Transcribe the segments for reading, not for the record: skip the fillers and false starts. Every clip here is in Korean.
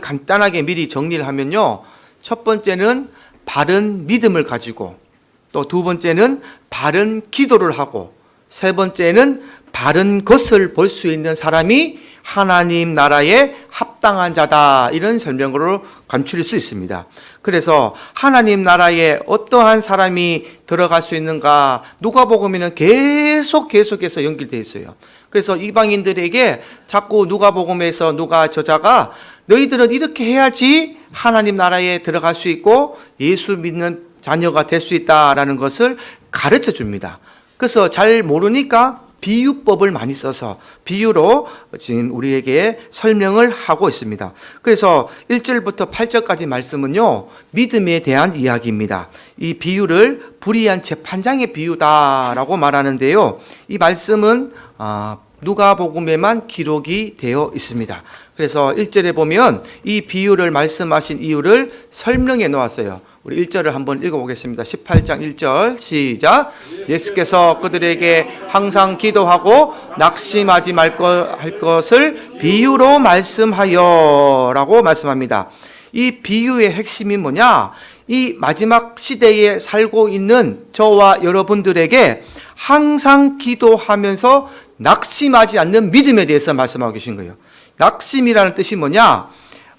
간단하게 미리 정리를 하면요, 첫 번째는 바른 믿음을 가지고, 또 두 번째는 바른 기도를 하고, 세 번째는 바른 것을 볼 수 있는 사람이 하나님 나라에 합당한 자다, 이런 설명으로 감출일 수 있습니다. 그래서 하나님 나라에 어떠한 사람이 들어갈 수 있는가, 누가복음에는 계속해서 연결되어 있어요. 그래서 이방인들에게 자꾸 누가복음에서 누가 저자가 너희들은 이렇게 해야지 하나님 나라에 들어갈 수 있고 예수 믿는 자녀가 될 수 있다라는 것을 가르쳐 줍니다. 그래서 잘 모르니까 비유법을 많이 써서 비유로 지금 우리에게 설명을 하고 있습니다. 그래서 1절부터 8절까지 말씀은요, 믿음에 대한 이야기입니다. 이 비유를 불의한 재판장의 비유다라고 말하는데요, 이 말씀은 누가복음에만 기록이 되어 있습니다. 그래서 1절에 보면 이 비유를 말씀하신 이유를 설명해 놓았어요. 우리 1절을 한번 읽어보겠습니다. 18장 1절 시작. 예수께서 그들에게 항상 기도하고 낙심하지 할 것을 비유로 말씀하여 라고 말씀합니다. 이 비유의 핵심이 뭐냐? 이 마지막 시대에 살고 있는 저와 여러분들에게 항상 기도하면서 낙심하지 않는 믿음에 대해서 말씀하고 계신 거예요. 낙심이라는 뜻이 뭐냐?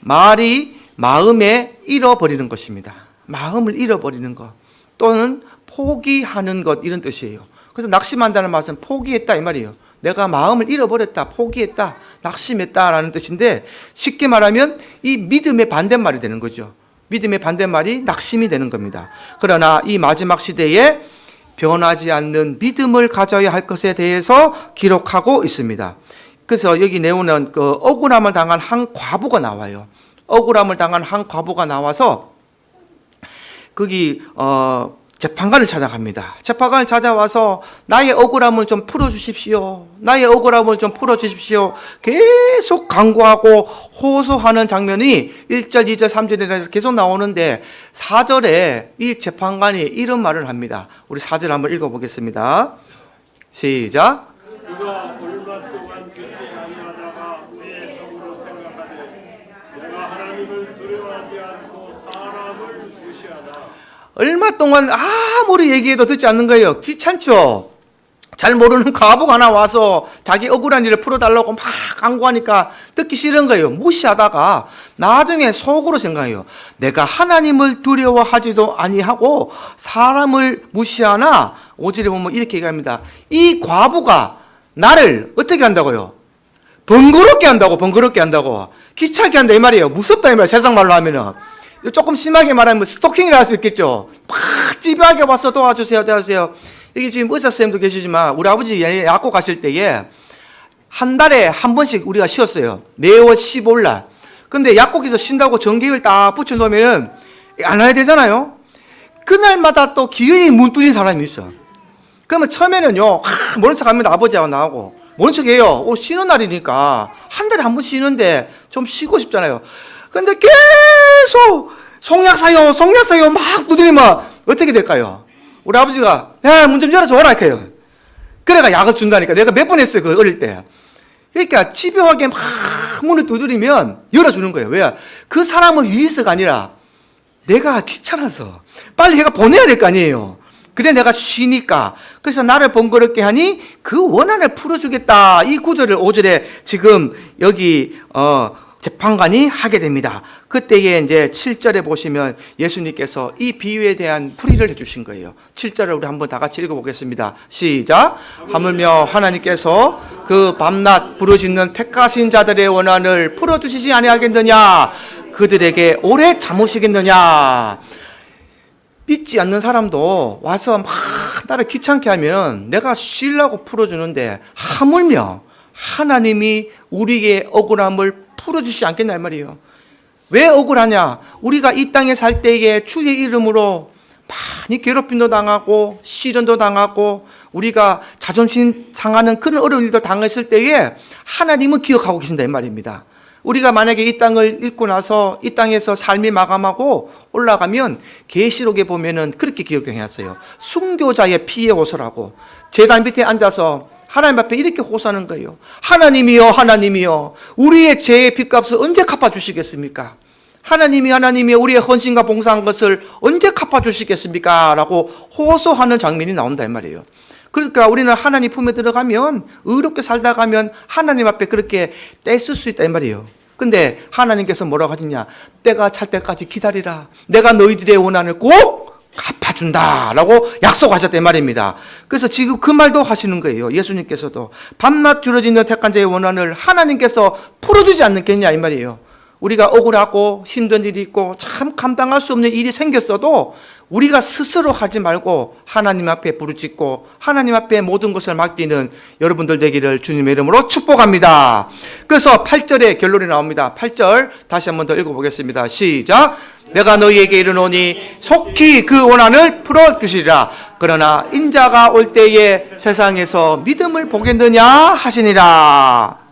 말이 마음에 잃어버리는 것입니다. 마음을 잃어버리는 것 또는 포기하는 것, 이런 뜻이에요. 그래서 낙심한다는 말은 포기했다 이 말이에요. 내가 마음을 잃어버렸다, 포기했다, 낙심했다라는 뜻인데, 쉽게 말하면 이 믿음의 반대말이 되는 거죠. 믿음의 반대말이 낙심이 되는 겁니다. 그러나 이 마지막 시대에 변하지 않는 믿음을 가져야 할 것에 대해서 기록하고 있습니다. 그래서 여기 내용은 억울함을 당한 한 과부가 나와요. 억울함을 당한 한 과부가 나와서 거기 재판관을 찾아갑니다. 재판관을 찾아와서 나의 억울함을 좀 풀어주십시오. 나의 억울함을 좀 풀어주십시오. 계속 간구하고 호소하는 장면이 1절, 2절, 3절에 계속 나오는데 4절에 이 재판관이 이런 말을 합니다. 우리 4절 한번 읽어보겠습니다. 시작. 그가 얼마 동안 듣지 아니하다가 내 속으로 생각하되 내가 하나님을 두려워하지 않고 사람을 무시하나. 얼마 동안 아무리 얘기해도 듣지 않는 거예요. 귀찮죠? 잘 모르는 과부가 하나 와서 자기 억울한 일을 풀어달라고 막 강구하니까 듣기 싫은 거예요. 무시하다가 나중에 속으로 생각해요. 내가 하나님을 두려워하지도 아니하고 사람을 무시하나. 5절에 보면 이렇게 얘기합니다. 이 과부가 나를 어떻게 한다고요? 번거롭게 한다고. 귀찮게 한다 이 말이에요. 무섭다 이 말이에요. 세상 말로 하면은. 조금 심하게 말하면 스토킹이라 할 수 있겠죠. 막 찌비하게 와서 도와주세요. 여기 지금 의사 선생님도 계시지만 우리 아버지 약국 가실 때에 한 달에 한 번씩 우리가 쉬었어요. 매월 15일날. 근데 약국에서 쉰다고 전기를 딱 붙여놓으면 안 와야 되잖아요. 그날마다 또 기운이 문 뚫린 사람이 있어. 그러면 처음에는요, 모른 척 합니다. 아버지하고 나하고 모른 척 해요. 쉬는 날이니까 한 달에 한 번 쉬는데 좀 쉬고 싶잖아요. 근데 계속 송약 사요 막 두드리면 어떻게 될까요? 우리 아버지가 야, 문 좀 열어줘라 이렇게요. 그래가 약을 준다니까. 내가 몇 번 했어요, 그 어릴 때. 그러니까 집요하게 막 문을 두드리면 열어주는 거예요. 왜? 그 사람을 위해서가 아니라 내가 귀찮아서 빨리 해가 보내야 될 거 아니에요. 그래 내가 쉬니까. 그래서 나를 번거롭게 하니 그 원한을 풀어주겠다. 이 구절을 5절에 지금 여기 재판관이 하게 됩니다. 그때에 이제 7절에 보시면 예수님께서 이 비유에 대한 풀이를 해주신 거예요. 7절을 우리 한번 다 같이 읽어보겠습니다. 시작. 하물며 하나님께서 그 밤낮 부르짖는 택하신 자들의 원한을 풀어주시지 아니하겠느냐? 그들에게 오래 참으시겠느냐? 믿지 않는 사람도 와서 막 나를 귀찮게 하면 내가 쉬려고 풀어주는데 하물며 하나님이 우리의 억울함을 풀어주시지 않겠나 이 말이에요. 왜 억울하냐? 우리가 이 땅에 살 때에 주의 이름으로 많이 괴롭힘도 당하고 시련도 당하고 우리가 자존심 상하는 그런 어려운 일도 당했을 때에 하나님은 기억하고 계신다 이 말입니다. 우리가 만약에 이 땅을 잃고 나서 이 땅에서 삶이 마감하고 올라가면 계시록에 보면은 그렇게 기록해 놨어요. 순교자의 피의 옷이라고. 제단 밑에 앉아서 하나님 앞에 이렇게 호소하는 거예요. 하나님이여, 하나님이여, 우리의 죄의 빚값을 언제 갚아주시겠습니까? 하나님이 우리의 헌신과 봉사한 것을 언제 갚아주시겠습니까? 라고 호소하는 장면이 나온다 이 말이에요. 그러니까 우리는 하나님 품에 들어가면, 의롭게 살다 가면 하나님 앞에 그렇게 떼쓸 수 있다 이 말이에요. 근데 하나님께서 뭐라고 하시냐? 때가 찰 때까지 기다리라. 내가 너희들의 원한을 꼭 갚아준다 라고 약속하셨단 말입니다. 그래서 지금 그 말도 하시는 거예요. 예수님께서도 밤낮 줄어지는 택한 자의 원한을 하나님께서 풀어주지 않겠냐 이 말이에요. 우리가 억울하고 힘든 일이 있고 참 감당할 수 없는 일이 생겼어도 우리가 스스로 하지 말고 하나님 앞에 부르짖고 하나님 앞에 모든 것을 맡기는 여러분들 되기를 주님의 이름으로 축복합니다. 그래서 8절에 결론이 나옵니다. 8절 다시 한번 더 읽어보겠습니다. 시작. 내가 너희에게 이르노니 속히 그 원한을 풀어주시리라. 그러나 인자가 올 때에 세상에서 믿음을 보겠느냐 하시니라.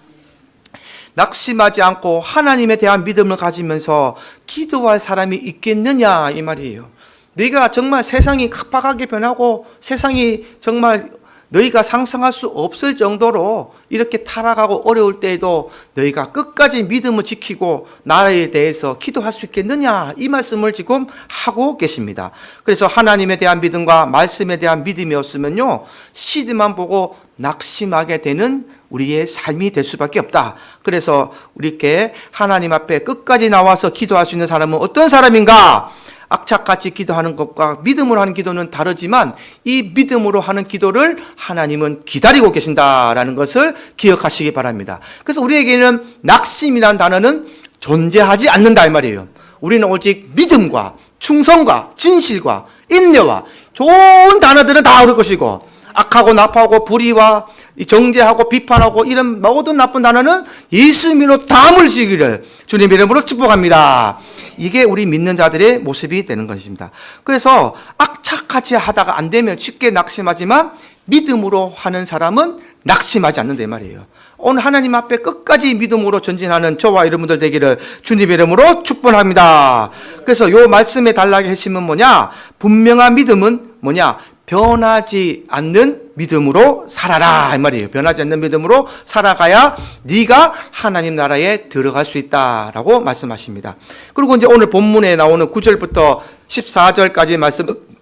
낙심하지 않고 하나님에 대한 믿음을 가지면서 기도할 사람이 있겠느냐 이 말이에요. 네가 정말 세상이 팍팍하게 변하고 세상이 정말 너희가 상상할 수 없을 정도로 이렇게 타락하고 어려울 때에도 너희가 끝까지 믿음을 지키고 나라에 대해서 기도할 수 있겠느냐 이 말씀을 지금 하고 계십니다. 그래서 하나님에 대한 믿음과 말씀에 대한 믿음이 없으면요 시대만 보고 낙심하게 되는 우리의 삶이 될 수밖에 없다. 그래서 우리께 하나님 앞에 끝까지 나와서 기도할 수 있는 사람은 어떤 사람인가? 악착같이 기도하는 것과 믿음으로 하는 기도는 다르지만 이 믿음으로 하는 기도를 하나님은 기다리고 계신다라는 것을 기억하시기 바랍니다. 그래서 우리에게는 낙심이라는 단어는 존재하지 않는다 이 말이에요. 우리는 오직 믿음과 충성과 진실과 인내와 좋은 단어들은 다 어릴 것이고 악하고 나빠하고 불의와 정죄하고 비판하고 이런 모든 나쁜 단어는 예수님으로 다 물리시기를 주님의 이름으로 축복합니다. 이게 우리 믿는 자들의 모습이 되는 것입니다. 그래서 악착같이 하다가 안 되면 쉽게 낙심하지만 믿음으로 하는 사람은 낙심하지 않는다 이 말이에요. 오늘 하나님 앞에 끝까지 믿음으로 전진하는 저와 여러분들 되기를 주님의 이름으로 축복합니다. 그래서 요 말씀에 달라게 하시면 뭐냐? 분명한 믿음은 뭐냐? 변하지 않는 믿음으로 살아라 이 말이에요. 변하지 않는 믿음으로 살아가야 네가 하나님 나라에 들어갈 수 있다라고 말씀하십니다. 그리고 이제 오늘 본문에 나오는 9절부터 14절까지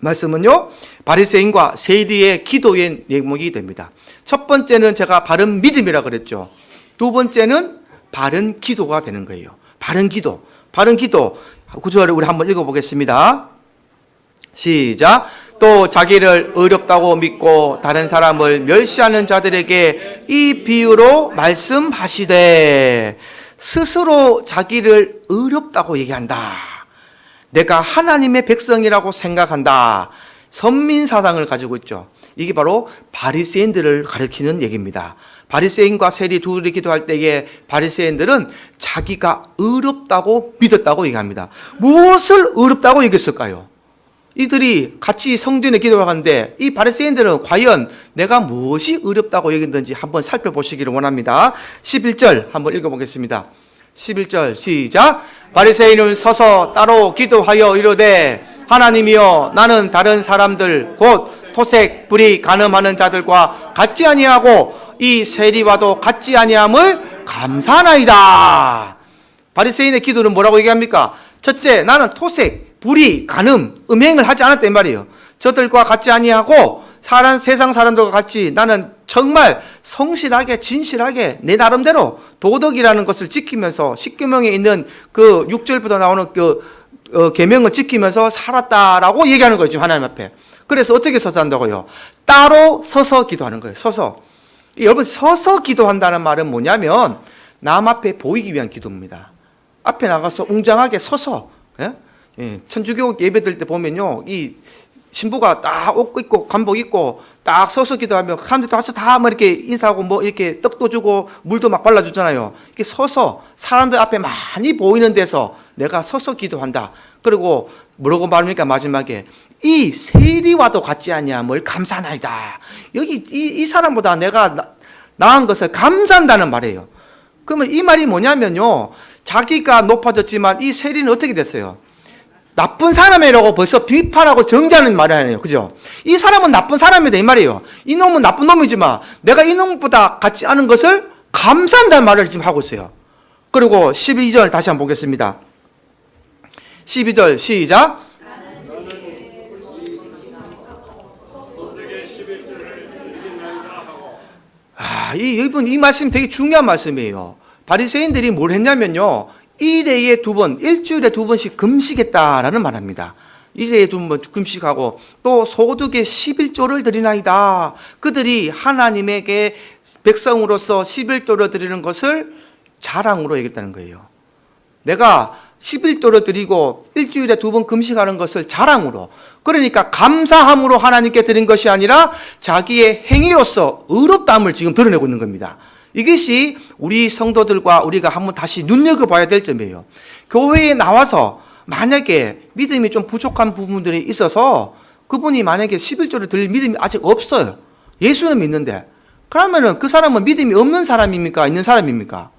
말씀은요 바리새인과 세리의 기도의 내용이 됩니다. 첫 번째는 제가 바른 믿음이라 그랬죠. 두 번째는 바른 기도가 되는 거예요. 바른 기도 9절을 우리 한번 읽어보겠습니다. 시작. 또 자기를 의롭다고 믿고 다른 사람을 멸시하는 자들에게 이 비유로 말씀하시되 스스로 자기를 의롭다고 얘기한다. 내가 하나님의 백성이라고 생각한다. 선민사상을 가지고 있죠. 이게 바로 바리새인들을 가리키는 얘기입니다. 바리새인과 세리 둘이 기도할 때에 바리새인들은 자기가 의롭다고 믿었다고 얘기합니다. 무엇을 의롭다고 얘기했을까요? 이들이 같이 성전에 기도를 하는데 이 바리새인들은 과연 내가 무엇이 의롭다고 얘기했는지 한번 살펴보시기를 원합니다. 11절 한번 읽어보겠습니다. 11절 시작. 바리새인은 서서 따로 기도하여 이르되 하나님이여 나는 다른 사람들 곧 토색, 불의, 간음하는 자들과 같지 아니하고 이 세리와도 같지 아니함을 감사하나이다. 바리새인의 기도는 뭐라고 얘기합니까? 첫째, 나는 토색, 불의, 간음, 음행을 하지 않았다 이 말이에요. 저들과 같지 아니하고 세상 사람들과 같이 나는 정말 성실하게 진실하게 내 나름대로 도덕이라는 것을 지키면서 십계명에 있는 그 6절부터 나오는 그 계명을 지키면서 살았다라고 얘기하는 거죠 하나님 앞에. 그래서 어떻게 서서 한다고요? 따로 서서 기도하는 거예요. 서서. 여러분 서서 기도한다는 말은 뭐냐면 남 앞에 보이기 위한 기도입니다. 앞에 나가서 웅장하게 서서 천주교 예배 드릴 때 보면요 이 신부가 딱 옷 입고 관복 입고 딱 서서 기도하면 사람들이 와서 다 뭐 이렇게 인사하고 뭐 이렇게 떡도 주고 물도 막 발라주잖아요. 이렇게 서서 사람들 앞에 많이 보이는 데서 내가 서서 기도한다. 그리고 뭐라고 말합니까? 마지막에 이 세리와도 같지 아니함을 감사하나이다. 여기 이 사람보다 내가 나은 것을 감사한다는 말이에요. 그러면 이 말이 뭐냐면요 자기가 높아졌지만 이 세리는 어떻게 됐어요? 나쁜 사람이라고 벌써 비판하고 정죄하는 말이 아니에요. 그죠? 이 사람은 나쁜 사람이다 이 말이에요. 이 놈은 나쁜 놈이지만 내가 이 놈보다 같지 않은 것을 감사한다는 말을 지금 하고 있어요. 그리고 12절 다시 한번 보겠습니다. 12절 시작. 이분 이 말씀 되게 중요한 말씀이에요. 바리새인들이 뭘 했냐면요. 일회에 2번, 일주일에 2번씩 금식했다라는 말합니다. 일회에 2번 금식하고 또 소득의 11조를 드리나이다. 그들이 하나님에게 백성으로서 11조를 드리는 것을 자랑으로 얘기했다는 거예요. 내가 11조를 드리고 일주일에 2번 금식하는 것을 자랑으로, 그러니까 감사함으로 하나님께 드린 것이 아니라 자기의 행위로서 의롭다함을 지금 드러내고 있는 겁니다. 이것이 우리 성도들과 우리가 한번 다시 눈여겨봐야 될 점이에요. 교회에 나와서 만약에 믿음이 좀 부족한 부분들이 있어서 그분이 만약에 11조를 드릴 믿음이 아직 없어요. 예수는 믿는데, 그러면은 그 사람은 믿음이 없는 사람입니까? 있는 사람입니까?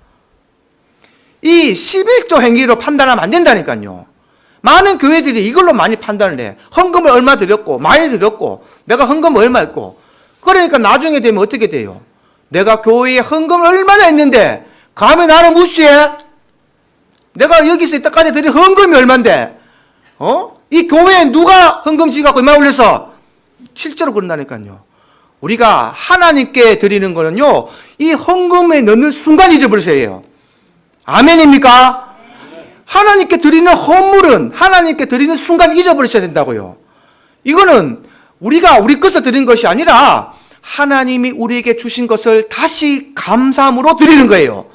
이 11조 행위로 판단하면 안 된다니까요. 많은 교회들이 이걸로 많이 판단을 해. 헌금을 얼마 드렸고, 많이 드렸고, 내가 헌금 얼마 했고. 그러니까 나중에 되면 어떻게 돼요? 내가 교회에 헌금을 얼마나 했는데 감히 나를 무시해? 내가 여기서 이때까지 드린 헌금이 얼만데? 이 교회에 누가 헌금지 갖고 얼마 올려서? 실제로 그런다니까요. 우리가 하나님께 드리는 거는요, 이 헌금에 넣는 순간 잊어버리세요 해요. 아멘입니까? 하나님께 드리는 헌물은 하나님께 드리는 순간 잊어버리셔야 된다고요. 이거는 우리가 우리 것을 드린 것이 아니라 하나님이 우리에게 주신 것을 다시 감사함으로 드리는 거예요.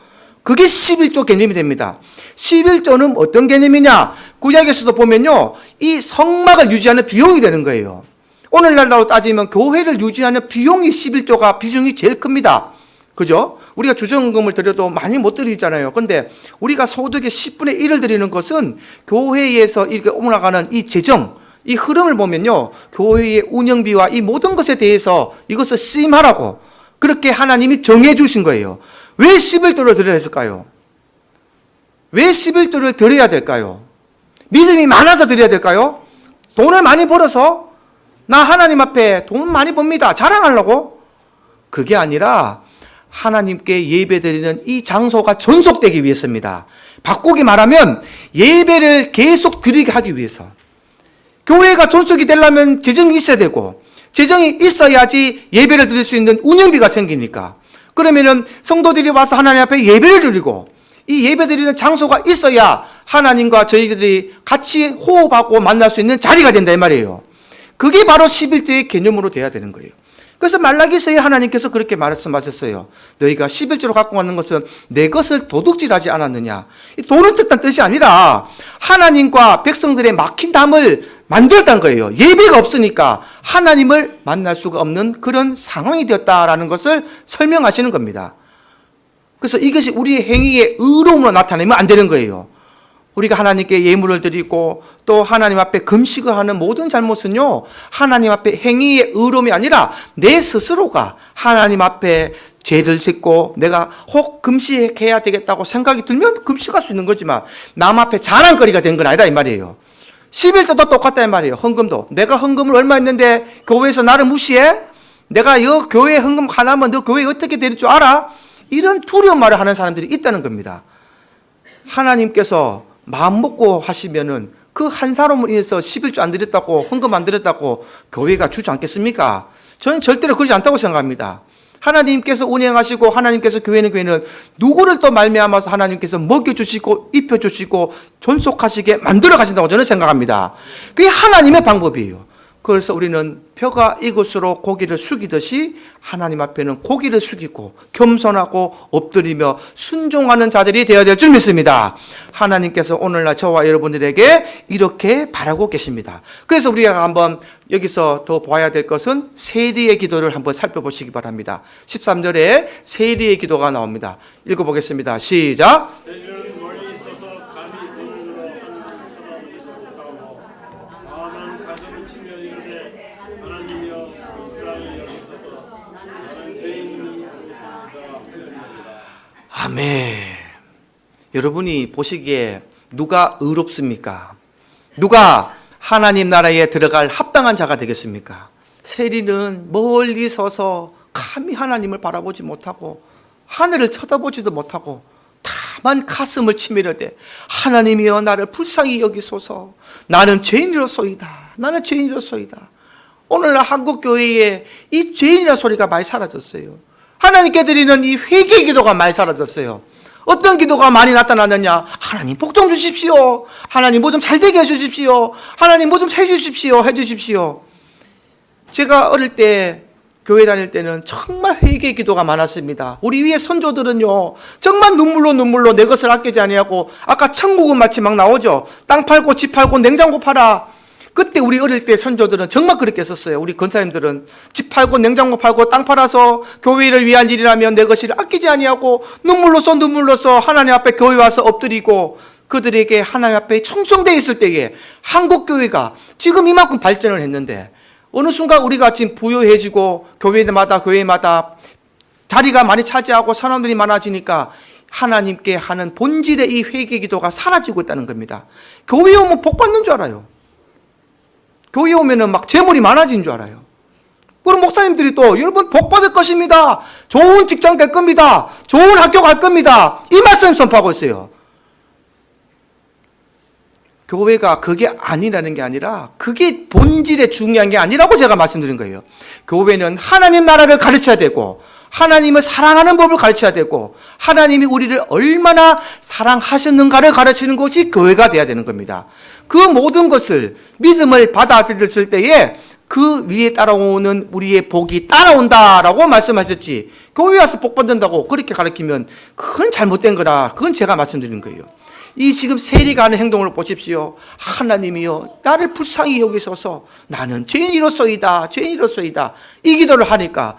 그게 11조 개념이 됩니다. 11조는 어떤 개념이냐? 구약에서도 보면요, 이 성막을 유지하는 비용이 되는 거예요. 오늘날로 따지면 교회를 유지하는 비용이 11조가 비중이 제일 큽니다. 그죠? 우리가 주정금을 드려도 많이 못 드리잖아요. 그런데 우리가 소득의 10분의 1을 드리는 것은 교회에서 이렇게 올라가는 이 재정, 이 흐름을 보면요, 교회의 운영비와 이 모든 것에 대해서 이것을 쓰임하라고 그렇게 하나님이 정해 주신 거예요. 왜 11조를 드려야 했을까요? 왜 11조를 드려야 될까요? 믿음이 많아서 드려야 될까요? 돈을 많이 벌어서 나 하나님 앞에 돈 많이 법니다 자랑하려고? 그게 아니라 하나님께 예배드리는 이 장소가 존속되기 위해서입니다. 바꾸기 말하면 예배를 계속 드리게 하기 위해서. 교회가 존속이 되려면 재정이 있어야 되고, 재정이 있어야지 예배를 드릴 수 있는 운영비가 생기니까. 그러면은 성도들이 와서 하나님 앞에 예배를 드리고, 이 예배 드리는 장소가 있어야 하나님과 저희들이 같이 호흡하고 만날 수 있는 자리가 된다 이 말이에요. 그게 바로 11조의 개념으로 돼야 되는 거예요. 그래서 말라기서에 하나님께서 그렇게 말씀하셨어요. 너희가 11조로 갖고 가는 것은 내 것을 도둑질하지 않았느냐. 돈을 뜻한 뜻이 아니라 하나님과 백성들의 막힌 담을 만들었다는 거예요. 예배가 없으니까 하나님을 만날 수가 없는 그런 상황이 되었다라는 것을 설명하시는 겁니다. 그래서 이것이 우리의 행위의 의로움으로 나타내면 안 되는 거예요. 우리가 하나님께 예물을 드리고 또 하나님 앞에 금식을 하는 모든 잘못은요, 하나님 앞에 행위의 의로움이 아니라 내 스스로가 하나님 앞에 죄를 짓고 내가 혹 금식해야 되겠다고 생각이 들면 금식할 수 있는 거지만 남 앞에 자랑거리가 된 건 아니라 이 말이에요. 11조도 똑같다 이 말이에요. 헌금도 내가 헌금을 얼마 했는데 교회에서 나를 무시해? 내가 이 교회 헌금 하나면 너 교회 어떻게 될 줄 알아? 이런 두려운 말을 하는 사람들이 있다는 겁니다. 하나님께서 마음 먹고 하시면은 그 한 사람으로 인해서 11조 안 드렸다고, 헌금 안 드렸다고 교회가 주지 않겠습니까? 저는 절대로 그러지 않다고 생각합니다. 하나님께서 운행하시고 하나님께서 교회는 누구를 또 말미암아서 하나님께서 먹여주시고 입혀주시고 존속하시게 만들어 가신다고 저는 생각합니다. 그게 하나님의 방법이에요. 그래서 우리는 벼가 이곳으로 고기를 숙이듯이 하나님 앞에는 고기를 숙이고 겸손하고 엎드리며 순종하는 자들이 되어야 될 줄 믿습니다. 하나님께서 오늘날 저와 여러분들에게 이렇게 바라고 계십니다. 그래서 우리가 한번 여기서 더 봐야 될 것은 세리의 기도를 한번 살펴보시기 바랍니다. 13절에 세리의 기도가 나옵니다. 읽어보겠습니다. 시작. 아멘. 여러분이 보시기에 누가 의롭습니까? 누가 하나님 나라에 들어갈 합당한 자가 되겠습니까? 세리는 멀리 서서 감히 하나님을 바라보지 못하고 하늘을 쳐다보지도 못하고 다만 가슴을 치밀어대 하나님이여 나를 불쌍히 여기소서. 나는 죄인이로소이다. 나는 죄인이로소이다. 오늘날 한국교회에 이 죄인이라는 소리가 많이 사라졌어요. 하나님께 드리는 이 회개 기도가 많이 사라졌어요. 어떤 기도가 많이 나타나느냐? 하나님 복 좀 주십시오. 하나님 뭐 좀 잘되게 해주십시오. 하나님 뭐 좀 해주십시오. 제가 어릴 때 교회 다닐 때는 정말 회개 기도가 많았습니다. 우리 위에 선조들은요 정말 눈물로 내 것을 아끼지 아니하고, 아까 천국은 마치 막 나오죠. 땅 팔고 집 팔고 냉장고 팔아. 그때 우리 어릴 때 선조들은 정말 그렇게 했었어요. 우리 권사님들은 집 팔고 냉장고 팔고 땅 팔아서 교회를 위한 일이라면 내 것을 아끼지 아니하고 눈물로써 하나님 앞에 교회 와서 엎드리고, 그들에게 하나님 앞에 충성되어 있을 때에 한국교회가 지금 이만큼 발전을 했는데, 어느 순간 우리가 지금 부유해지고 교회마다 자리가 많이 차지하고 사람들이 많아지니까 하나님께 하는 본질의 이 회개 기도가 사라지고 있다는 겁니다. 교회 오면 복 받는 줄 알아요. 교회 오면은 막 재물이 많아지는 줄 알아요. 그럼 목사님들이 또 여러분 복 받을 것입니다. 좋은 직장 될 겁니다. 좋은 학교 갈 겁니다. 이 말씀 선포하고 있어요. 교회가 그게 아니라는 게 아니라, 그게 본질에 중요한 게 아니라고 제가 말씀드린 거예요. 교회는 하나님 나라를 가르쳐야 되고, 하나님을 사랑하는 법을 가르쳐야 되고, 하나님이 우리를 얼마나 사랑하셨는가를 가르치는 것이 교회가 돼야 되는 겁니다. 그 모든 것을 믿음을 받아들였을 때에 그 위에 따라오는 우리의 복이 따라온다라고 말씀하셨지, 교회 와서 복 받는다고 그렇게 가르치면 그건 잘못된 거라, 그건 제가 말씀드린 거예요. 이 지금 세리가 하는 행동을 보십시오. 하나님이여 나를 불쌍히 여기소서. 나는 죄인이로소이다. 이 기도를 하니까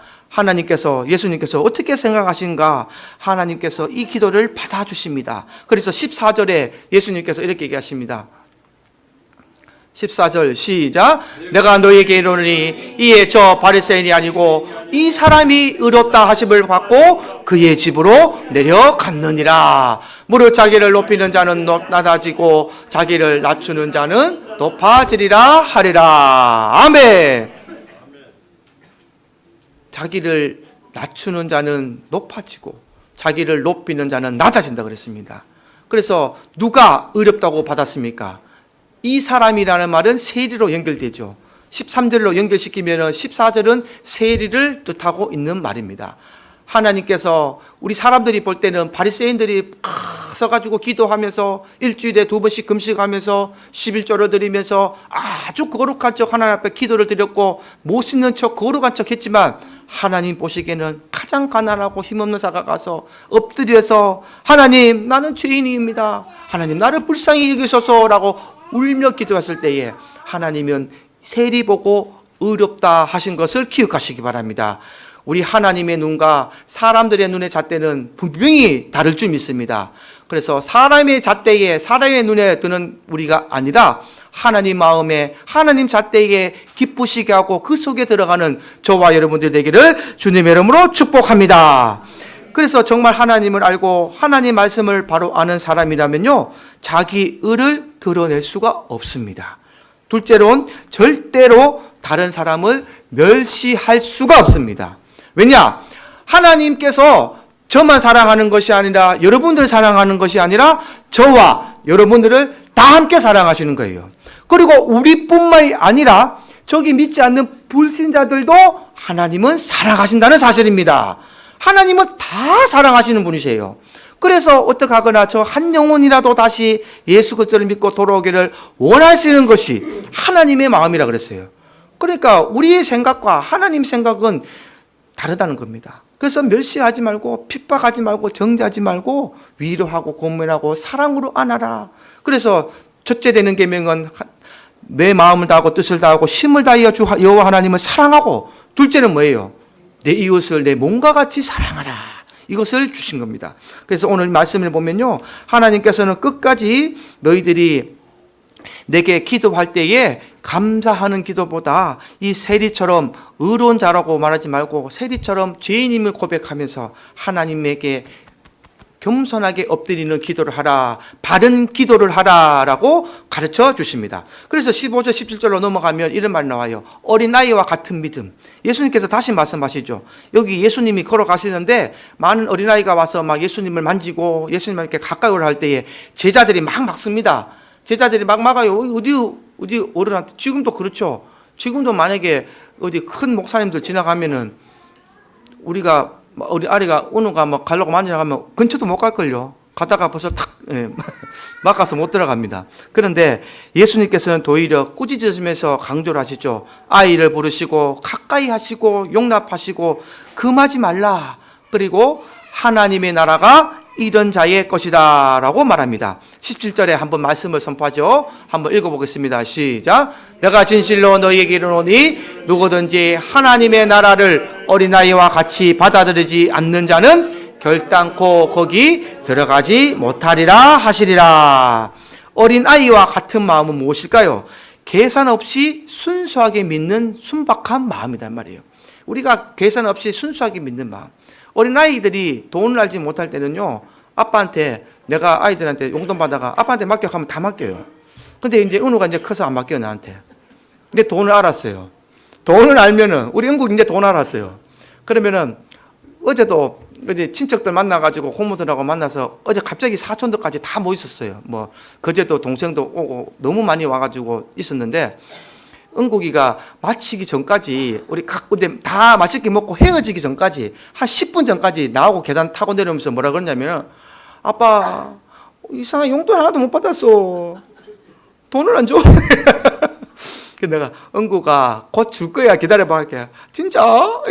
예수님께서 어떻게 생각하신가? 하나님께서 이 기도를 받아주십니다. 그래서 14절에 예수님께서 이렇게 얘기하십니다. 14절 시작. 내가 너희에게 이르노니 이에 저 바리새인이 아니고 이 사람이 의롭다 하심을 받고 그의 집으로 내려갔느니라. 무릇 자기를 높이는 자는 낮아지고 자기를 낮추는 자는 높아지리라 하리라. 아멘. 자기를 낮추는 자는 높아지고 자기를 높이는 자는 낮아진다 그랬습니다. 그래서 누가 의롭다고 받았습니까? 이 사람이라는 말은 세리로 연결되죠. 13절로 연결시키면 14절은 세리를 뜻하고 있는 말입니다. 하나님께서 우리 사람들이 볼 때는 바리새인들이 서가지고 기도하면서 일주일에 2번씩 금식하면서 11조를 드리면서 아주 거룩한 척 하나님 앞에 기도를 드렸고 못씻는 척 거룩한 척 했지만, 하나님 보시기에는 가장 가난하고 힘없는 자가 가서 엎드려서 하나님 나는 죄인입니다. 하나님 나를 불쌍히 여기소서라고 울며 기도했을 때에 하나님은 세리 보고 의롭다 하신 것을 기억하시기 바랍니다. 우리 하나님의 눈과 사람들의 눈의 잣대는 분명히 다를 줄 믿습니다. 그래서 사람의 잣대에 사람의 눈에 드는 우리가 아니라 하나님 마음에 하나님 잣대에 기쁘시게 하고 그 속에 들어가는 저와 여러분들 되기를 주님의 이름으로 축복합니다. 그래서 정말 하나님을 알고 하나님 말씀을 바로 아는 사람이라면요, 자기 의를 드러낼 수가 없습니다. 둘째로는 절대로 다른 사람을 멸시할 수가 없습니다. 왜냐? 하나님께서 저만 사랑하는 것이 아니라 여러분들 사랑하는 것이 아니라 저와 여러분들을 다 함께 사랑하시는 거예요. 그리고 우리뿐만이 아니라 저기 믿지 않는 불신자들도 하나님은 사랑하신다는 사실입니다. 하나님은 다 사랑하시는 분이세요. 그래서 어떻게 하거나 저 한 영혼이라도 다시 예수 그리스도를 믿고 돌아오기를 원하시는 것이 하나님의 마음이라 그랬어요. 그러니까 우리의 생각과 하나님 생각은 다르다는 겁니다. 그래서 멸시하지 말고 핍박하지 말고 정죄하지 말고 위로하고 고문하고 사랑으로 안아라. 그래서 첫째 되는 계명은 내 마음을 다하고 뜻을 다하고 힘을 다하여 주 여호와 하나님을 사랑하고, 둘째는 뭐예요? 내 이웃을 내 몸과 같이 사랑하라. 이것을 주신 겁니다. 그래서 오늘 말씀을 보면요, 하나님께서는 끝까지 너희들이 내게 기도할 때에 감사하는 기도보다 이 세리처럼 의로운 자라고 말하지 말고 세리처럼 죄인임을 고백하면서 하나님에게 겸손하게 엎드리는 기도를 하라, 바른 기도를 하라라고 가르쳐 주십니다. 그래서 15절 17절로 넘어가면 이런 말이 나와요. 어린아이와 같은 믿음. 예수님께서 다시 말씀하시죠. 여기 예수님이 걸어가시는데 많은 어린아이가 와서 막 예수님을 만지고 예수님께 가까이 할 때에 제자들이 막 막습니다. 제자들이 막 막아요. 어디 어른한테. 지금도 그렇죠. 지금도 만약에 어디 큰 목사님들 지나가면은 우리 아리가 은우가 막 가려고 만지나가면 근처도 못 갈걸요. 가다가 벌써 탁 막아서 못 들어갑니다. 그런데 예수님께서는 오히려 꾸짖으시면서 강조를 하시죠. 아이를 부르시고 가까이 하시고 용납하시고 금하지 말라. 그리고 하나님의 나라가 이런 자의 것이다 라고 말합니다. 17절에 한번 말씀을 선포하죠. 한번 읽어보겠습니다. 시작. 내가 진실로 너희에게 이르노니 누구든지 하나님의 나라를 어린아이와 같이 받아들이지 않는 자는 결단코 거기 들어가지 못하리라 하시리라. 어린아이와 같은 마음은 무엇일까요? 계산 없이 순수하게 믿는 순박한 마음이란 말이에요. 우리가 계산 없이 순수하게 믿는 마음. 어린아이들이 돈을 알지 못할 때는요, 아빠한테, 내가 아이들한테 용돈 받아가 아빠한테 맡겨가면 다 맡겨요. 근데 이제 은우가 이제 커서 안 맡겨요, 나한테. 근데 돈을 알았어요. 돈을 알면은, 우리 은국이 이제 돈 알았어요. 그러면은, 어제도 이제 친척들 만나가지고 고모들하고 만나서 어제 갑자기 사촌들까지 다 모였었어요. 뭐, 그제도 동생도 오고 너무 많이 와가지고 있었는데, 은국이가 마치기 전까지 우리 각 군데 다 맛있게 먹고 헤어지기 전까지 한 10분 전까지 나오고 계단 타고 내려오면서 뭐라 그러냐면 아빠 이상한 용돈 하나도 못 받았어. 돈을 안 줘. 그래서 내가 은국아 곧 줄 거야 기다려봐. 진짜?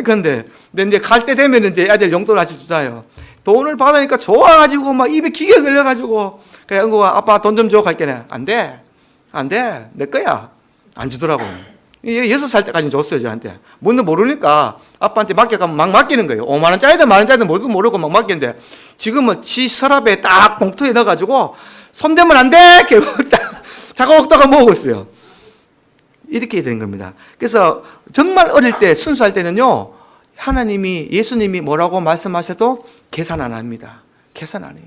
근데 이제 갈 때 되면 이제 애들 용돈 다시 주잖아요. 돈을 받으니까 좋아가지고 막 입에 기계 걸려가지고 그래 은국아 아빠 돈 좀 줘 갈게네. 안 돼 내 거야. 안 주더라고. 6살 때까지는 줬어요, 저한테. 뭔지 모르니까 아빠한테 맡겨가면 막 맡기는 거예요. 5만원짜리든 만원짜리든 모르고 막 맡기는데 지금은 지 서랍에 딱 봉투에 넣어가지고 손대면 안 돼! 이렇게 자가먹다가 모으고 있어요. 이렇게 된 겁니다. 그래서 정말 어릴 때, 순수할 때는요, 하나님이, 예수님이 뭐라고 말씀하셔도 계산 안 합니다. 계산 안 해요.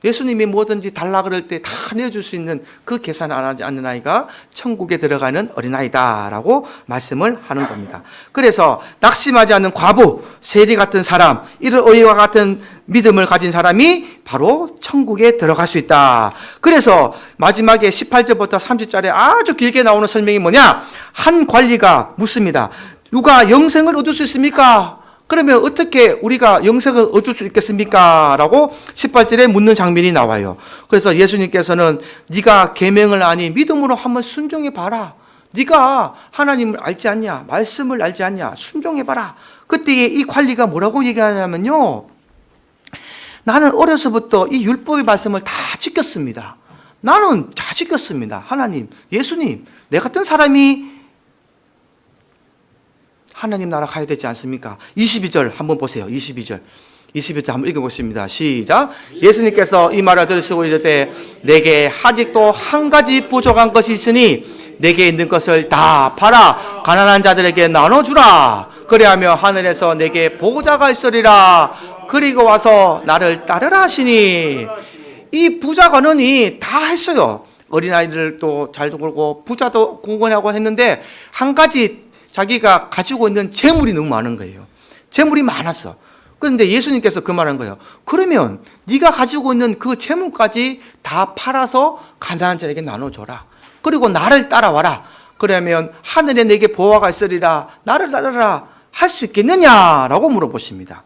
예수님이 뭐든지 달라 그럴 때 다 내어줄 수 있는 그 계산 안 하지 않는 아이가 천국에 들어가는 어린아이다라고 말씀을 하는 겁니다. 그래서 낙심하지 않는 과부, 세리 같은 사람, 이런 어린아이와 같은 믿음을 가진 사람이 바로 천국에 들어갈 수 있다. 그래서 마지막에 18절부터 30절에 아주 길게 나오는 설명이 뭐냐? 한 관리가 묻습니다. 누가 영생을 얻을 수 있습니까? 그러면 어떻게 우리가 영생을 얻을 수 있겠습니까? 라고 18절에 묻는 장면이 나와요. 그래서 예수님께서는 네가 계명을 아니 믿음으로 한번 순종해 봐라. 네가 하나님을 알지 않냐? 말씀을 알지 않냐? 순종해 봐라. 그때에 이 관리가 뭐라고 얘기하냐면요. 나는 어려서부터 이 율법의 말씀을 다 지켰습니다. 나는 다 지켰습니다. 하나님, 예수님, 내 같은 사람이 하나님 나라 가야 되지 않습니까? 22절 한번 보세요. 22절 한번 읽어보십니다. 시작. 예수님께서 이 말을 들으시고 이르되 내게 아직도 한 가지 부족한 것이 있으니 내게 있는 것을 다 팔아 가난한 자들에게 나눠주라. 그리하며 하늘에서 내게 보호자가 있으리라. 그리고 와서 나를 따르라 하시니. 이 부자가 너니 다 했어요. 어린아이들도 잘 돌고 부자도 구원하고 했는데 한 가지 자기가 가지고 있는 재물이 너무 많은 거예요. 재물이 많았어. 그런데 예수님께서 그 말한 거예요. 그러면 네가 가지고 있는 그 재물까지 다 팔아서 가난한 자에게 나눠줘라. 그리고 나를 따라와라. 그러면 하늘에 내게 보호가 있으리라. 나를 따르라. 할 수 있겠느냐라고 물어보십니다.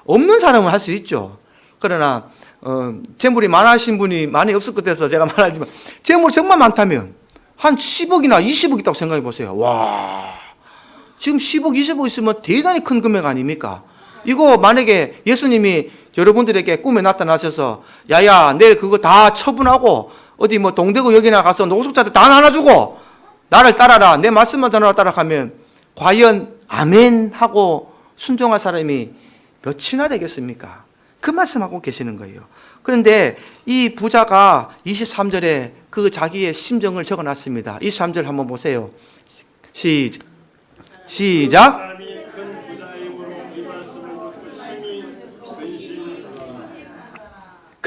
없는 사람은 할 수 있죠. 그러나 재물이 많으신 분이 많이 없을 것 같아서 제가 말하지만 재물 정말 많다면 한 10억이나 20억 있다고 생각해 보세요. 와, 지금 10억, 20억 있으면 대단히 큰 금액 아닙니까? 이거 만약에 예수님이 여러분들에게 꿈에 나타나셔서 야야 내일 그거 다 처분하고 어디 뭐 동대구 여기나 가서 노숙자들 다 나눠주고 나를 따라라 내 말씀만 따라 하면 과연 아멘 하고 순종할 사람이 몇이나 되겠습니까? 그 말씀하고 계시는 거예요. 그런데 이 부자가 23절에 그 자기의 심정을 적어놨습니다. 23절 한번 보세요. 시작. 사람이 큰 부자의 입으로 이 말씀을 듣고 심히 근심이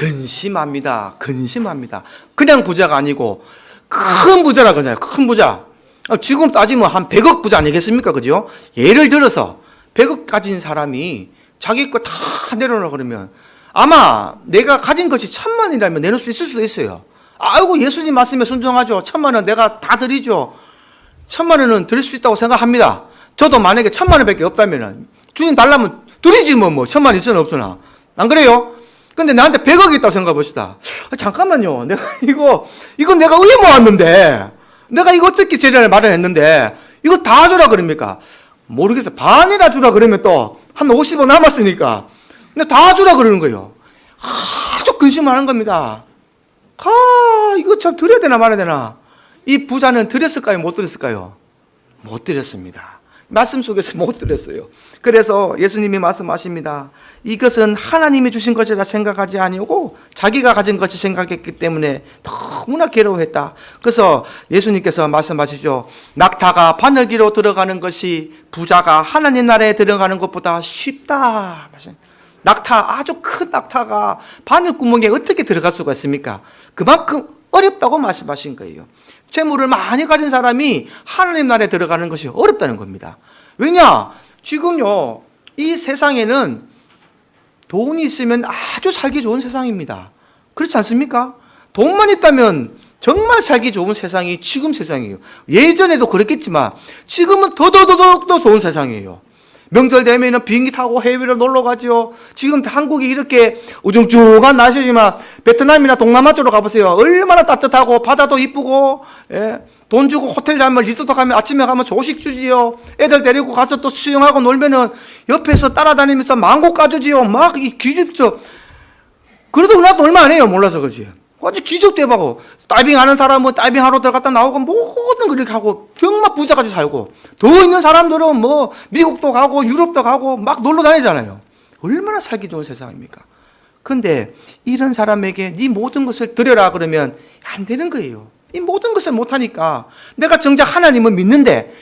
근심합니다. 근심합니다. 그냥 부자가 아니고 큰 부자라 그러잖아요. 큰 부자. 지금 따지면 한 100억 부자 아니겠습니까? 그죠? 예를 들어서 100억 가진 사람이 자기 거 다 내려놓으라 그러면 아마 내가 가진 것이 1,000만이라면 내놓을 수 있을 수도 있어요. 아이고, 예수님 말씀에 순종하죠. 1,000만 원 내가 다 드리죠. 1,000만 원은 드릴 수 있다고 생각합니다. 저도 만약에 1,000만 원밖에 없다면 주님 달라면 드리지 뭐 1,000만 원 있으나 없으나. 안 그래요? 근데 나한테 100억이 있다고 생각해 봅시다. 잠깐만요. 내가 이거 내가 의회 모았는데, 내가 이거 어떻게 재련을 마련했는데, 이거 다 주라 그럽니까? 모르겠어요. 반이나 주라 그러면 또, 한 50원 남았으니까. 근데 다 주라 그러는 거예요. 아주 근심을 하는 겁니다. 이거 참 드려야 되나 말아야 되나? 이 부자는 드렸을까요? 못 드렸을까요? 못 드렸습니다. 말씀 속에서 못 드렸어요. 그래서 예수님이 말씀하십니다. 이것은 하나님이 주신 것이라 생각하지 아니하고 자기가 가진 것이 생각했기 때문에 너무나 괴로워했다. 그래서 예수님께서 말씀하시죠. 낙타가 바늘기로 들어가는 것이 부자가 하나님 나라에 들어가는 것보다 쉽다. 낙타, 아주 큰 낙타가 바늘구멍에 어떻게 들어갈 수가 있습니까? 그만큼 어렵다고 말씀하신 거예요. 재물을 많이 가진 사람이 하나님 나라에 들어가는 것이 어렵다는 겁니다. 왜냐? 지금요, 이 세상에는 돈이 있으면 아주 살기 좋은 세상입니다. 그렇지 않습니까? 돈만 있다면 정말 살기 좋은 세상이 지금 세상이에요. 예전에도 그랬겠지만 지금은 더더더더 좋은 세상이에요. 명절 되면은 비행기 타고 해외로 놀러 가죠. 지금 한국이 이렇게 우중충한 날씨지만 베트남이나 동남아 쪽으로 가보세요. 얼마나 따뜻하고 바다도 이쁘고, 예. 돈 주고 호텔 가면 리조트 가면 아침에 가면 조식 주지요. 애들 데리고 가서 또 수영하고 놀면은 옆에서 따라다니면서 망고 까주지요. 막 이 기죽죠. 그래도 나도 얼마 안 해요. 몰라서 그렇지. 아주 기적대박고 다이빙하는 사람은 다이빙하러 들어갔다 나오고 모든 걸 이렇게 하고 정말 부자같이 살고, 더 있는 사람들은 뭐 미국도 가고 유럽도 가고 막 놀러 다니잖아요. 얼마나 살기 좋은 세상입니까? 근데 이런 사람에게 네 모든 것을 드려라 그러면 안 되는 거예요. 이 모든 것을 못하니까 내가 정작 하나님을 믿는데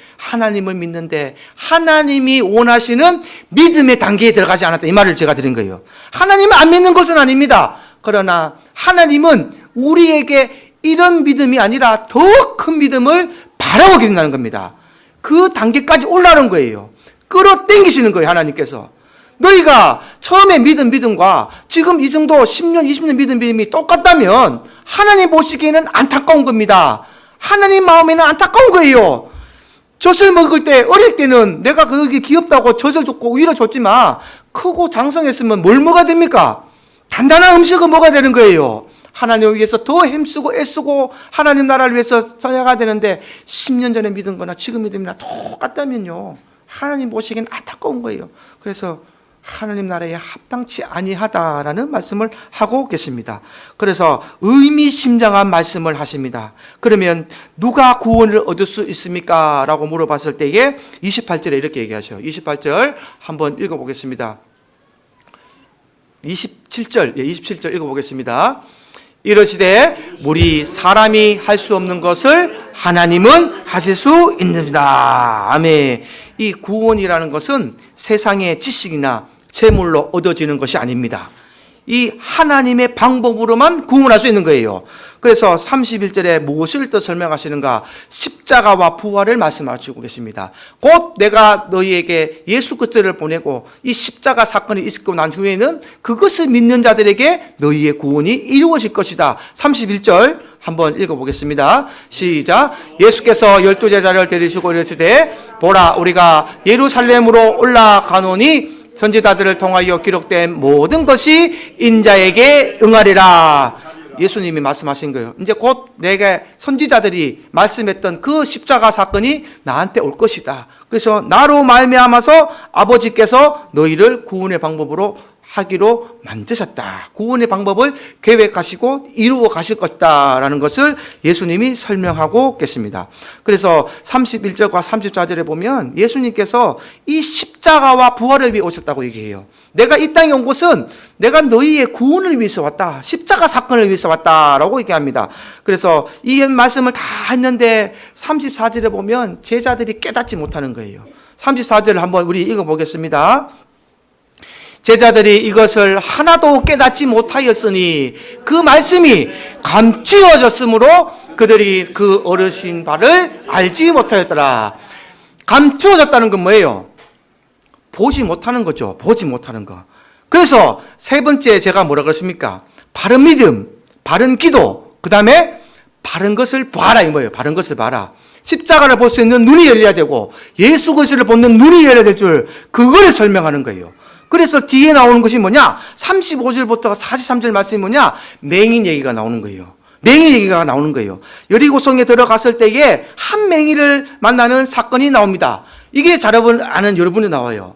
하나님이 원하시는 믿음의 단계에 들어가지 않았다. 이 말을 제가 드린 거예요. 하나님을 안 믿는 것은 아닙니다. 그러나 하나님은 우리에게 이런 믿음이 아니라 더 큰 믿음을 바라고 계신다는 겁니다. 그 단계까지 올라오는 거예요. 끌어당기시는 거예요. 하나님께서. 너희가 처음에 믿음과 지금 이 정도 10년, 20년 믿음이 똑같다면 하나님 보시기에는 안타까운 겁니다. 하나님 마음에는 안타까운 거예요. 젖을 먹을 때, 어릴 때는 내가 그게 귀엽다고 젖을 줬고 위로 줬지만 크고 장성했으면 뭘 먹어야 됩니까? 단단한 음식을 먹어야 되는 거예요. 하나님을 위해서 더 힘쓰고 애쓰고 하나님 나라를 위해서 살아가야 되는데 10년 전에 믿은 거나 지금 믿음이나 똑같다면요, 하나님 보시기엔 안타까운 거예요. 그래서 하나님 나라에 합당치 아니하다라는 말씀을 하고 계십니다. 그래서 의미심장한 말씀을 하십니다. 그러면 누가 구원을 얻을 수 있습니까? 라고 물어봤을 때에 28절에 이렇게 얘기하셔요. 28절 한번 읽어보겠습니다. 27절 읽어보겠습니다. 이러시되 우리 사람이 할 수 없는 것을 하나님은 하실 수 있습니다. 아멘. 이 구원이라는 것은 세상의 지식이나 재물로 얻어지는 것이 아닙니다. 이 하나님의 방법으로만 구원할 수 있는 거예요. 그래서 31절에 무엇을 또 설명하시는가? 십자가와 부활을 말씀하시고 계십니다. 곧 내가 너희에게 예수 그리스도를 보내고 이 십자가 사건이 있고 난 후에는 그것을 믿는 자들에게 너희의 구원이 이루어질 것이다. 31절 한번 읽어보겠습니다. 시작. 예수께서 12제자를 데리시고 이르시되 보라, 우리가 예루살렘으로 올라가노니 선지자들을 통하여 기록된 모든 것이 인자에게 응하리라. 예수님이 말씀하신 거예요. 이제 곧 내게 선지자들이 말씀했던 그 십자가 사건이 나한테 올 것이다. 그래서 나로 말미암아서 아버지께서 너희를 구원의 방법으로 하기로 만드셨다. 구원의 방법을 계획하시고 이루어 가실 것이다라는 것을 예수님이 설명하고 계십니다. 그래서 31절과 34절에 보면 예수님께서 이 십자가와 부활을 위해 오셨다고 얘기해요. 내가 이 땅에 온 곳은 내가 너희의 구원을 위해서 왔다. 십자가 사건을 위해서 왔다라고 얘기합니다. 그래서 이 말씀을 다 했는데 34절에 보면 제자들이 깨닫지 못하는 거예요. 34절을 한번 우리 읽어보겠습니다. 제자들이 이것을 하나도 깨닫지 못하였으니 그 말씀이 감추어졌으므로 그들이 그 어르신 바를 알지 못하였더라. 감추어졌다는 건 뭐예요? 보지 못하는 거죠. 보지 못하는 거. 그래서 세 번째 제가 뭐라 그랬습니까? 바른 믿음, 바른 기도, 그 다음에 바른 것을 봐라, 이 뭐예요? 바른 것을 봐라. 십자가를 볼 수 있는 눈이 열려야 되고 예수 그리스도를 보는 눈이 열려야 될 줄, 그거를 설명하는 거예요. 그래서 뒤에 나오는 것이 뭐냐? 35절부터 43절 말씀이 뭐냐? 맹인 얘기가 나오는 거예요. 맹인 얘기가 나오는 거예요. 여리고성에 들어갔을 때에 한 맹인을 만나는 사건이 나옵니다. 이게 잘 아는 여러분이 나와요.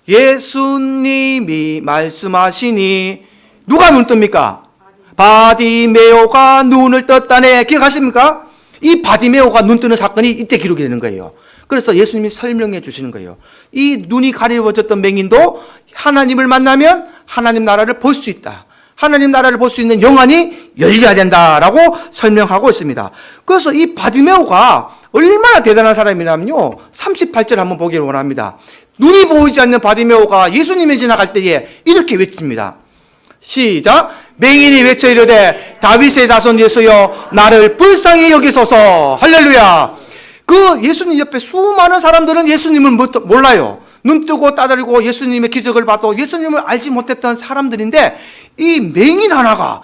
예수님이 말씀하시니 누가 눈 뜹니까? 바디메오가 눈을 떴다네. 기억하십니까? 이 바디메오가 눈 뜨는 사건이 이때 기록이 되는 거예요. 그래서 예수님이 설명해 주시는 거예요. 이 눈이 가려워졌던 맹인도 하나님을 만나면 하나님 나라를 볼 수 있다. 하나님 나라를 볼 수 있는 영안이 열려야 된다라고 설명하고 있습니다. 그래서 이 바디메오가 얼마나 대단한 사람이냐면요, 38절 한번 보기를 원합니다. 눈이 보이지 않는 바디메오가 예수님이 지나갈 때에 이렇게 외칩니다. 시작. 맹인이 외쳐 이르되 다윗의 자손 예수여 나를 불쌍히 여기소서. 할렐루야. 그 예수님 옆에 수많은 사람들은 예수님을 몰라요. 눈 뜨고 따돌리고 예수님의 기적을 봐도 예수님을 알지 못했던 사람들인데 이 맹인 하나가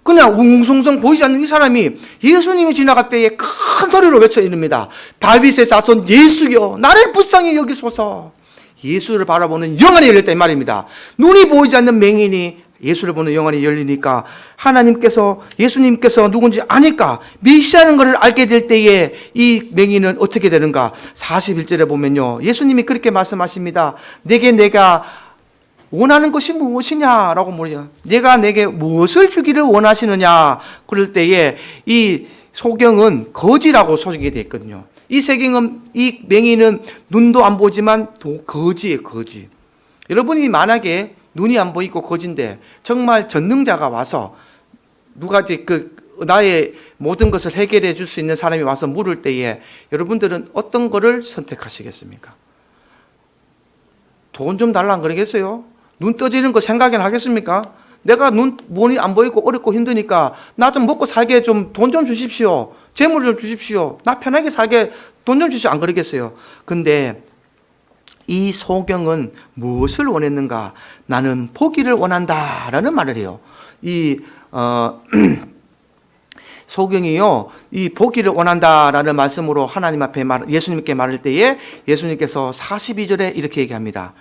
그냥 웅성성 보이지 않는 이 사람이 예수님이 지나갈 때에 큰 소리로 외쳐 이릅니다. 다윗의 자손 예수여 나를 불쌍히 여기소서. 예수를 바라보는 영안이 열렸다 이 말입니다. 눈이 보이지 않는 맹인이 예수를 보는 영안이 열리니까 하나님께서, 예수님께서 누군지 아니까 메시아라는 것을 알게 될 때에 이 맹인은 어떻게 되는가? 41절에 보면요, 예수님이 그렇게 말씀하십니다. 내가 원하는 것이 무엇이냐라고 물어요. 내가 내게 무엇을 주기를 원하시느냐? 그럴 때에 이 소경은 거지라고 소개되어 있거든요. 이 세경은, 이 맹인은 눈도 안 보지만 거지예요, 거지. 여러분이 만약에 눈이 안 보이고 거진데 정말 전능자가 와서 누가 이제 나의 모든 것을 해결해 줄 수 있는 사람이 와서 물을 때에 여러분들은 어떤 거를 선택하시겠습니까? 돈 좀 달라 안 그러겠어요? 눈 떠지는 거 생각이나 하겠습니까? 내가 눈이 안 보이고 어렵고 힘드니까 나 좀 먹고 살게 좀 돈 좀 주십시오. 재물 좀 주십시오. 나 편하게 살게 돈 좀 주십시오. 안 그러겠어요? 근데 이 소경은 무엇을 원했는가? 나는 보기를 원한다라는 말을 해요. 소경이요, 이 보기를 원한다라는 말씀으로 하나님 앞에 예수님께 말할 때에 예수님께서 42절에 이렇게 얘기합니다.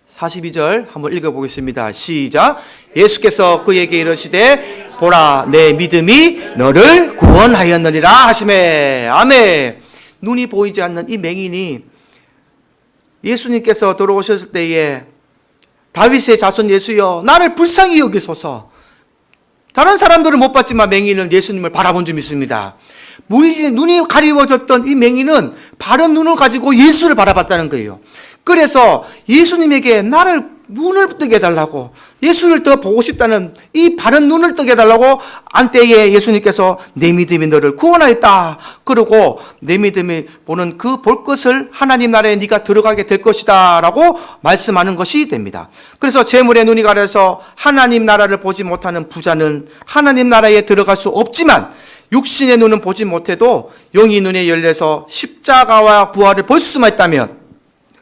42절 한번 읽어보겠습니다. 시작. 예수께서 그에게 이르시되 보라 내 믿음이 너를 구원하였느니라 하시매. 아멘. 눈이 보이지 않는 이 맹인이 예수님께서 돌아오셨을 때에 다윗의 자손 예수여 나를 불쌍히 여기소서. 다른 사람들은 못 봤지만 맹인은 예수님을 바라본 줄 믿습니다. 눈이 가리워졌던 이 맹인은 바른 눈을 가지고 예수를 바라봤다는 거예요. 그래서 예수님에게 나를 눈을 뜨게 해달라고, 예수를 더 보고 싶다는 이 바른 눈을 뜨게 해달라고 안때에 예수님께서 내 믿음이 너를 구원하였다. 그러고 내 믿음이 보는 그 볼 것을 하나님 나라에 네가 들어가게 될 것이다 라고 말씀하는 것이 됩니다. 그래서 재물의 눈이 가려서 하나님 나라를 보지 못하는 부자는 하나님 나라에 들어갈 수 없지만 육신의 눈은 보지 못해도 영의 눈에 열려서 십자가와 부활을 볼 수만 있다면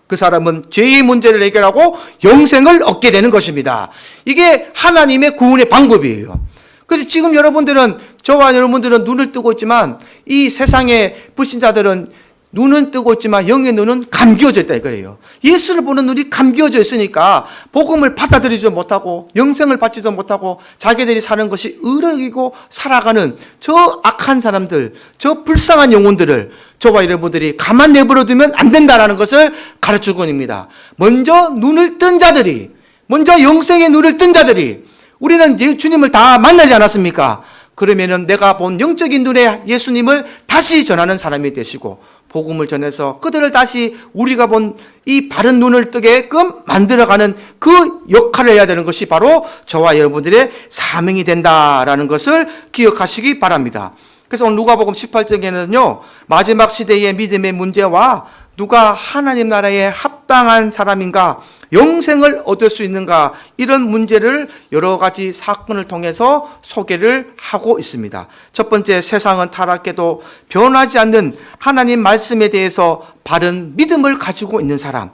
그 사람은 죄의 문제를 해결하고 영생을 얻게 되는 것입니다. 이게 하나님의 구원의 방법이에요. 그래서 지금 여러분들은, 저와 여러분들은 눈을 뜨고 있지만 이 세상의 불신자들은 눈은 뜨고 있지만 영의 눈은 감겨져 있다 이거예요. 예수를 보는 눈이 감겨져 있으니까 복음을 받아들이지도 못하고 영생을 받지도 못하고 자기들이 사는 것이 의로이고 살아가는 저 악한 사람들, 저 불쌍한 영혼들을 저와 여러분들이 가만 내버려 두면 안 된다는 것을 가르치고 있습니다. 먼저 눈을 뜬 자들이, 먼저 영생의 눈을 뜬 자들이, 우리는 주님을 다 만나지 않았습니까? 그러면은 내가 본 영적인 눈에 예수님을 다시 전하는 사람이 되시고 복음을 전해서 그들을 다시 우리가 본 이 바른 눈을 뜨게끔 만들어가는 그 역할을 해야 되는 것이 바로 저와 여러분들의 사명이 된다라는 것을 기억하시기 바랍니다. 그래서 오늘 누가복음 18장에는요, 마지막 시대의 믿음의 문제와 누가 하나님 나라에 합당한 사람인가, 영생을 얻을 수 있는가, 이런 문제를 여러 가지 사건을 통해서 소개를 하고 있습니다. 첫 번째, 세상은 타락해도 변하지 않는 하나님 말씀에 대해서 바른 믿음을 가지고 있는 사람.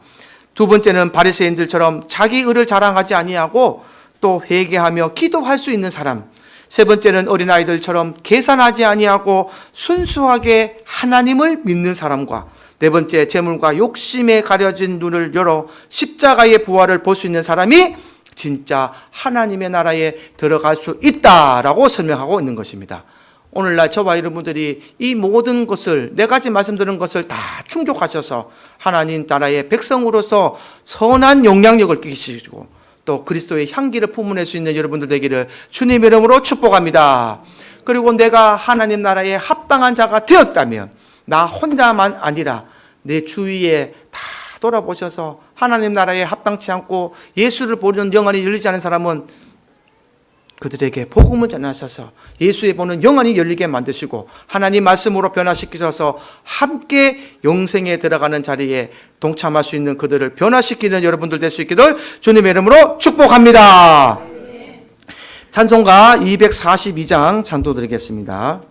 두 번째는 바리새인들처럼 자기 의를 자랑하지 아니하고 또 회개하며 기도할 수 있는 사람. 세 번째는 어린아이들처럼 계산하지 아니하고 순수하게 하나님을 믿는 사람과, 네 번째, 재물과 욕심에 가려진 눈을 열어 십자가의 부활을 볼 수 있는 사람이 진짜 하나님의 나라에 들어갈 수 있다라고 설명하고 있는 것입니다. 오늘날 저와 여러분들이 이 모든 것을, 네 가지 말씀드린 것을 다 충족하셔서 하나님 나라의 백성으로서 선한 영향력을 끼치시고 또 그리스도의 향기를 품어낼 수 있는 여러분들 되기를 주님의 이름으로 축복합니다. 그리고 내가 하나님 나라에 합당한 자가 되었다면 나 혼자만 아니라 내 주위에 다 돌아보셔서 하나님 나라에 합당치 않고 예수를 보는 영안이 열리지 않은 사람은 그들에게 복음을 전하셔서 예수의 보는 영안이 열리게 만드시고 하나님 말씀으로 변화시키셔서 함께 영생에 들어가는 자리에 동참할 수 있는 그들을 변화시키는 여러분들 될 수 있기를 주님의 이름으로 축복합니다. 찬송가 242장 찬도 드리겠습니다.